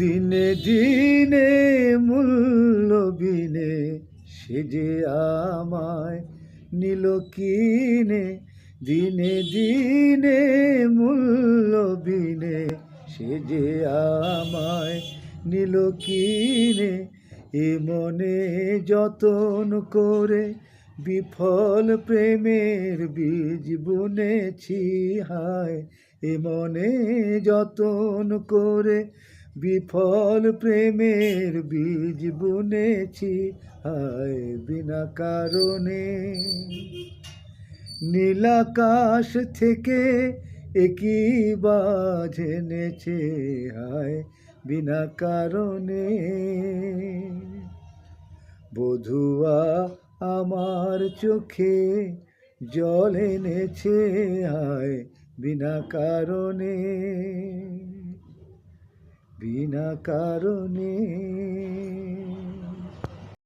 দিনে দিনে মূল্য বিনে সে যে আমায় নিল কিনে, দিনে দিনে মূল্য বিনে সে যে আমায় নিল কিনে। এ মনে যতন করে বিফল প্রেমের বীজ বুনেছি হায়, এ মনে যতন করে বিফল প্রেমের বীজ বুনেছি হায় বিনা কারণে। নীলাকাশ থেকে একই বাজ এনেছে হায় বিনা কারণে। বধুয়া আমার চোখে জল এনেছে হায় বিনা কারণে, বিনা কারণে।